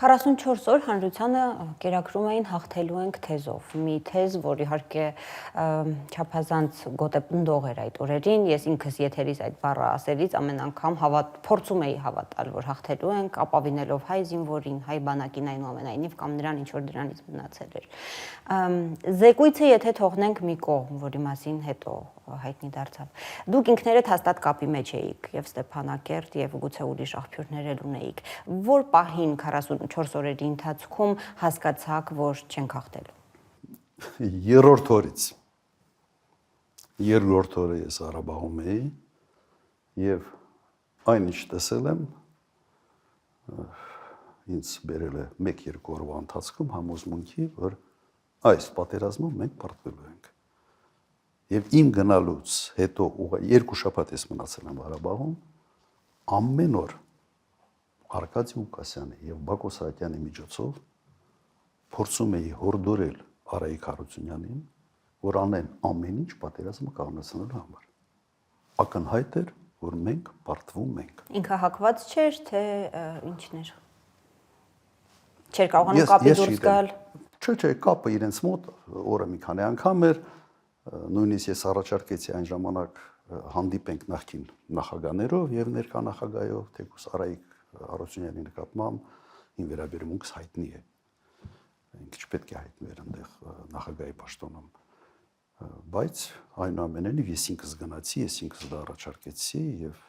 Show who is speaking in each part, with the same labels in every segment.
Speaker 1: 44 օր հանրությանը կերակրում էին հաղթելու ենք թեզով։ Մի թեզ, որ իհարկե չափազանց գոտեպնդող էր այդ օրերին, ես ինքս եթերից այդ բառը ասելիս ամեն անգամ փորձում էի հավատալ, որ հաղթելու ենք, ապավինելով հայ զինվորին, հայ բանակին այնուամենայնիվ կամ նրան ինչ որ դրանից մնացել էր։ Զեկույցը եթե թողնենք մի կողմ, որի մասին հետո հայտնի դարձավ։ Դուք ինքներդ հաստատ կապի մեջ էիք եւ Ստեփանակերտ եւ գուցե ուրիշ աղբյուրներ էլ ունեիք։ Որ պահին 44 օրերի ընթացքում հասկացաք, որ չենք հաղթելու։
Speaker 2: Երրորդ օրը ես Ղարաբաղում էի եւ այնինչ տեսել եմ ինձ բերել է 1-2 օրվա ընթացքում համոզմունքի, որ այս պատերազմում մենք պարտվելու ենք։ Եվ իմ գնալուց հետո 2 շաբաթ ես մնացել եմ Ղարաբաղում, ամեն օր Արկադի Ղուկասյանի եւ Բակո Սահակյանի միջոցով փորձում էի հորդորել Արայիկ Հարությունյանին, որ անեն ամեն ինչ պատերազմը կանգնեցնելու համար։ Ակնհայտ էր, որ մենք պարտվում ենք։
Speaker 1: Ինքը հակված չէր, թե ինչն էր։ Չէր կարողանում կապի դուրս գալ։
Speaker 2: Չէ, կապը իրենց մոտ օրը մի քանի անգամ էր, նույնիսկ ես առաջարկեցի այն ժամանակ հանդիպենք նախկին նախագաներով եւ ներկա նախագահով, թեկուզ Արայիկ Հարությունյանի նկատմամբ ին վերաբերմունքս հայտնի է։ Ինքը չպետք է հայտնվեր այնտեղ նախագահի պաշտոնում։ Բայց այնուամենայնիվ ես ինքս գնացի, ես ինքս դա առաջարկեցի եւ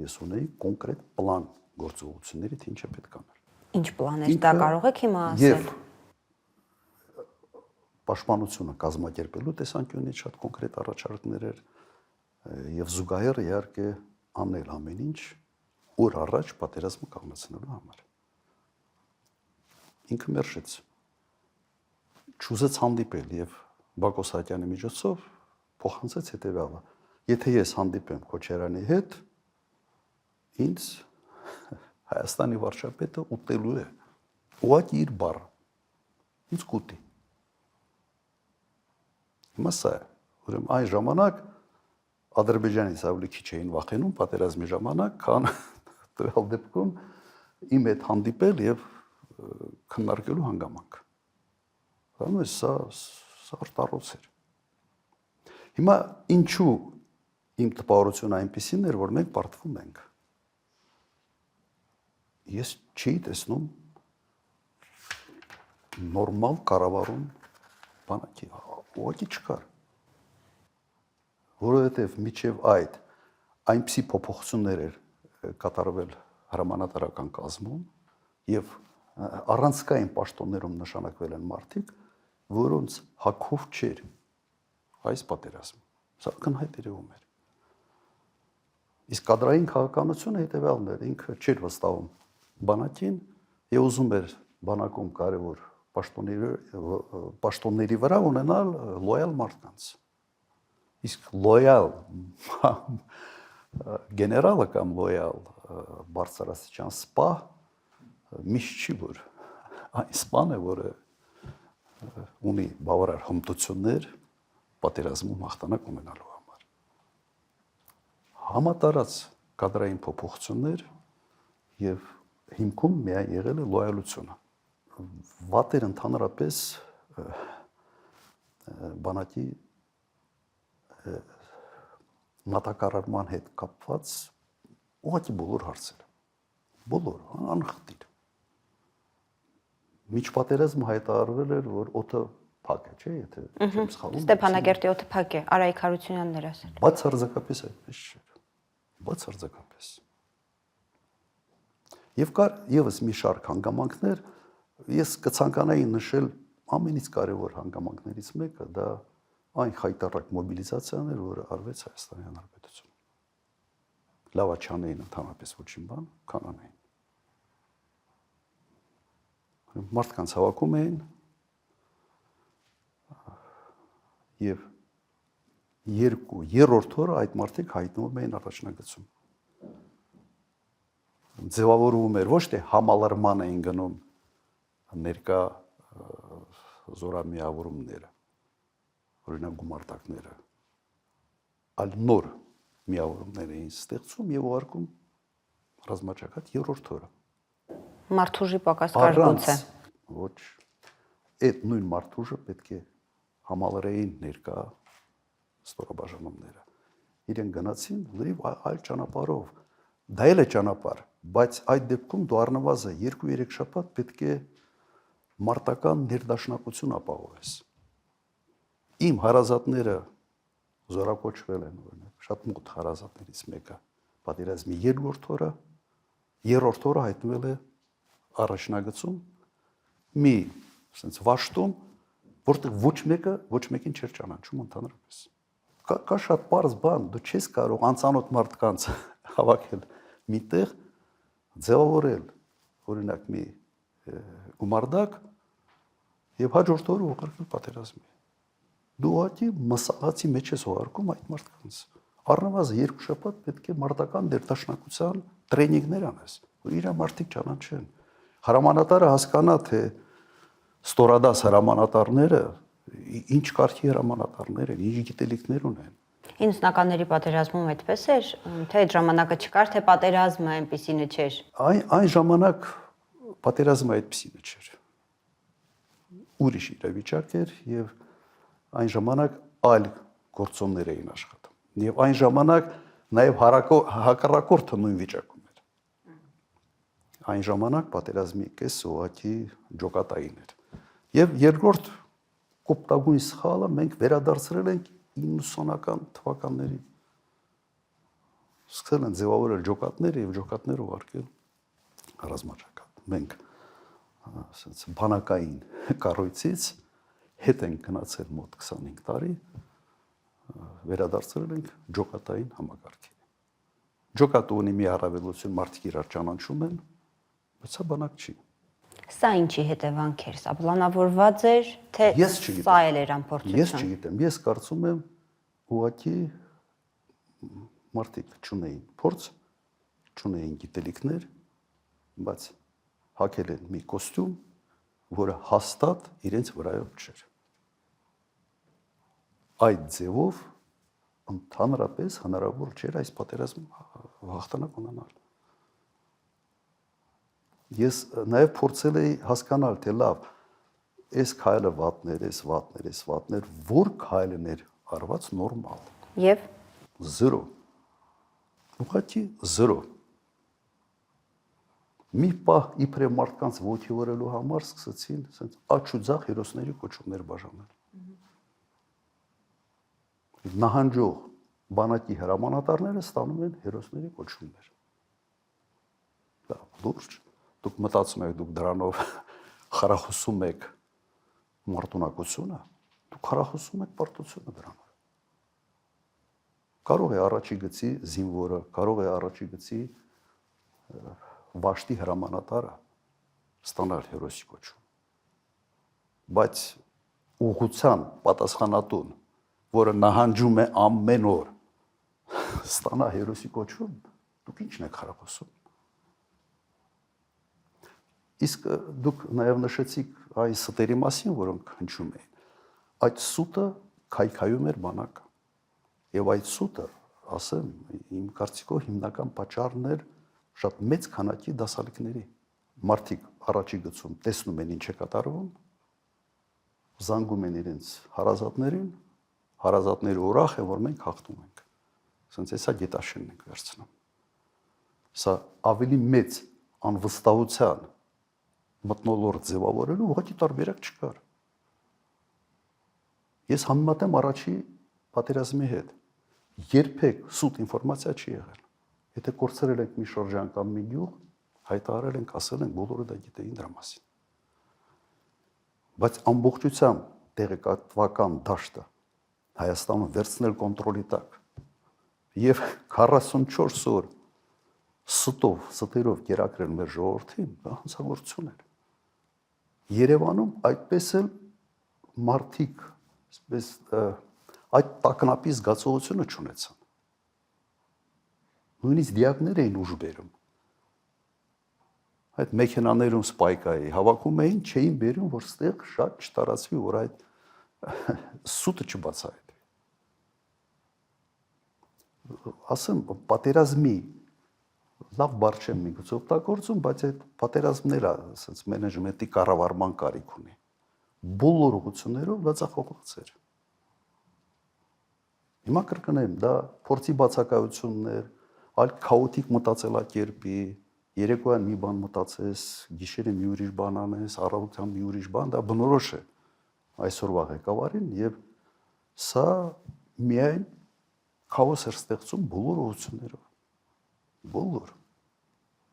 Speaker 2: ես ունեի կոնկրետ պլան գործողությունների, թե ինչ է պետք անել։
Speaker 1: Ինչ պլան էր, դա կարող եք հիմա ասել։
Speaker 2: Պաշտպանությունը կազմակերպելու տեսանկյունից շատ կոնկրետ առաջարկներ էր եւ զուգահեռ իհարկե անել ամեն ինչ օր առաջ պատերազմը կանգնեցնելու համար։ Ինքը մերժեց։ Չուզեց հանդիպել եւ Բակո Սահակյանի միջոցով փոխանցեց հետեւյալը. եթե ես հանդիպեմ Քոչարյանի հետ, ինձ Հայաստանի վարչապետը ուտելու է։ Ուղղակի իր բառը։ Ինձ կուտի։ Հիմա սա է, ուրեմն այն ժամանակ Ադրբեջանից ավելի քիչ էին վախենում պատերազմի ժամանակ, քան տվյալ դեպքում իմ հետ հանդիպել եւ քննարկելու հանգամանք։ Բայց սա արտարոց էր։ Հիմա ինչու իմ տպավորությունը այնպեսին էր, որ մենք պարտվում ենք։ Ես չի տեսնում նորմալ կառավարում բանակի ուղղակի չկար։ Որովհետև միջև այդ այնպիսի փոփոխություններ էր կատարվել հրամանատարական կազմում եւ առանցքային պաշտոններում նշանակվել են մարդիկ, որոնց հակով չէր այս պատերազմը։ Սա ակնհայտ երևում էր։ Իսկ կադրային քաղաքականությունը հետեւյալն էր, ինքը չէր վստահում բանակին եւ ուզում էր բանակում կարևոր պաշտոնների վրա ունենալ լոյալ մարդկանց։ Իսկ լոյալ գեներալը կամ լոյալ բարձրաստիճան սպա միշտ չի որ այն սպան է, որը ունի բավարար հմտություններ պատերազմում հաղթանակ ունենալու համար։ Համատարած կադրային փոփոխություններ եւ հիմքում միայն եղել է լոյալությունը։ Վատեր ընդհանրապես բանակի մատակարարման հետ կապված ուղղակի բոլոր հարցերը։ Բոլոր, անխտիր։ Միջ պատերազմ հայտարարվել էր, որ օդը փակ է, չէ՞, եթե չեմ սխալվում։
Speaker 1: Ստեփանակերտի օդը փակ է, Արայիկ Հարությունյանն էր ասել։
Speaker 2: Բացարձակապես այդպես չէր։ Բացարձակապես։ Եվ կար եւս մի շարք հանգամանքներ, ես կցանկանայի նշել ամենից կարևոր հանգամանքներից մեկը, դա այն խայտառակ մոբիլիզացիան էր, որը արվեց Հայաստանի Հանրապետությունում։ Լավ չանեին ընդհանրապես ոչինչ բան, քան անեին։ Մարդկանց հավաքում էին եւ երրորդ օրը այդ մարդիկ հայտնվում էին առաջնագծում։ Ձևավորվում էր ոչ թե համալրման էին գնում ներկա զորամիավորումները, օրինակ գումարտակները, այլ նոր միավորումներ էին ստեղծում եւ ուղարկում ռազմաճակատ երրորդ օրը։
Speaker 1: Մարդուժի պակաս կար գուցե։
Speaker 2: Ոչ, այդ նույն մարդուժը պետք է համալրեին ներկա ստորաբաժանումները։ Իրեն գնացին լրիվ այլ ճանապարհով։ Դա էլ է ճանապարհ, բայց այդ դեպքում դու առնվազն 2-3 շաբաթ պետք է մարտական ներդաշնակություն ապահովես։ Իմ հարազատները զորակոչվել են, օրինակ, շատ մոտ հարազատներից մեկը պատերազմի երրորդ օրը հայտնվել է առաջնագծում մի sense վաշտում, որտեղ ոչ մեկին չէր ճանաչում ընդհանրապես։ Կա շատ པարզ բան, դու չես կարող անծանոթ մարդկանց հավաքել միտեղ, ձևավորել, օրինակ մի գումարդակ եւ հաջորդ օրը ուղարկել պատերազմի։ Դու ուղղակի մսաղացի մեջ ես ուղարկում այդ մարդկանց։ Առնվազն 2 շաբաթ պետք է մարտական ներդաշնակության տրեյնինգներ անես, որ իր մարդիկ ճանաչեն։ Հրամանատարը հասկանա, թե ստորադաս հրամանատարները ինչ կարգի հրամանատարներ են, ինչ գիտելիքներ ունեն։
Speaker 1: 90-ականների պատերազմում այդպես էր, թե այդ ժամանակը չկար, թե պատերազմը այնպեսինը չէր։
Speaker 2: Այն ժամանակ պատերազմը այդպեսինը չէր։ Ուրիշ իրավիճակ էր եւ այն ժամանակ այլ գործոններ էին աշխատում։ Եվ այն ժամանակ նաեւ հակառակորդը նույն վիճակում էր։ Այն ժամանակ պատերազմի կեսը ուղղակի ջոկատային էր։ Եվ երկրորդ կոպտագույն սխալը մենք վերադարձրել ենք 90-ական թվականներին։ Սկսել են ձևավորել ջոկատները եւ ջոկատները ուղարկել ռազմաճակատ։ Մենք ասած բանակային կառույցից հետ են գնացել մոտ 25 տարի, վերադարձրել ենք ջոկատային համակարգին։ Ջոկատը ունի մի առավելություն, մարդիկ իրար ճանաչում են, բայց սա բանակ չի։
Speaker 1: Սա ինչի հետևանք էր, սա պլանավորված էր, թե սա էլ էր անփորձություն։
Speaker 2: Ես չգիտեմ, ես կարծում եմ ուղղակի մարդիկ չունեին փորձ, չունեին գիտելիքներ, բայց հագել են մի կոստյում, որը հաստատ իրենց վրայով չէր։ Այդ ձևով ընդհանրապես հնարավոր չէր այս պատերազմը հաղթանակ ունենալ։ Ես նաև փորձել էի հասկանալ, թե լավ, այս քայլը վատներ, որ քայլն էր արված նորմալ։
Speaker 1: Եվ
Speaker 2: 0։ Ուղղակի 0։ Մի պահ իբրև մարդկանց ոգևորելու համար սկսեցին ասենց աչուձախ հերոսների կոչումներ բաժանել։ Նահանջող բանակի հրամանատարները ստանում են հերոսների կոչումներ։ Դա լուրջ։ Դուք մտածում եք, դուք դրանով խրախուսում եք մարտունակությունը, դուք խրախուսում եք պարտությունը դրանով։ Կարող է առաջի գծի զինվորը, կարող է առաջի գծի վաշտի հրամանատարը ստանալ հերոսի կոչում։ Բայց ուղղության պատասխանատուն, որը նահանջում է ամեն օր, ստանա հերոսի կոչում, դուք ի՞նչն եք խրախուսում։ Իսկ դուք նաև նշեցիք այն ստերի մասին, որոնք հնչում էին։ Այդ սուտը քայքայում էր բանակը։ Եվ այդ սուտը, ասեմ, իմ կարծիքով հիմնական պատճառն էր շատ մեծ քանակի դասալիկների։ Մարդիկ առաջի գծում տեսնում են ինչ է կատարվում, զանգում են իրենց հարազատներին, հարազատները ուրախ են, որ մենք հաղթում ենք։ Ասենց էսա գետաշենն ենք վերցնում։ Սա ավելի մեծ անվստահության մթնոլորտ ձևավորելու ուղղակի տարբերակ չկար։ Ես համեմատեմ առաջի պատերազմի հետ։ Երբեք սուտ ինֆորմացիա չի եղել։ Եթե կորցրել ենք մի շրջան կամ մի գյուղ, հայտարարել ենք, ասել ենք, բոլորը դա գիտեին դրա մասին։ Բայց ամբողջությամբ տեղեկատվական դաշտը Հայաստանը վերցնել կոնտրոլի տակ եւ 44 օր ստերով կերակրել մեր ժողովրդին, դա հանցագործություն էր։ Երևանում այդպես էլ մարդիկ, այսպես այդ տագնապի զգացողությունը չունեցան։ Նույնիսկ դիակներ էին ուժ բերում։ Այդ մեքենաներում սպայկայի հավաքում էին, չէին բերում, որ ստեղ շատ չտարածվի, որ այդ սուտը չբացահայտվի։ Ասեմ, պատերազմի լավ բառ չեմ միգուցե օգտագործում, բայց այդ պատերազմները ասած մենեջմենտի կառավարման կարիք ունի։ Բոլոր ուղղություններով դա ցախողված էր։ Հիմա կրկնեմ, դա փորձի բացակայություններ, այլ քաոտիկ մտածելակերպի, երեկոյան մի բան մտածես, գիշերը մի ուրիշ բան անես, առավոտյան մի ուրիշ բան, դա բնորոշ է այսօրվա ղեկավարին եւ սա միայն քաոս էր ստեղծում բոլոր ուղղություններով։ Բոլոր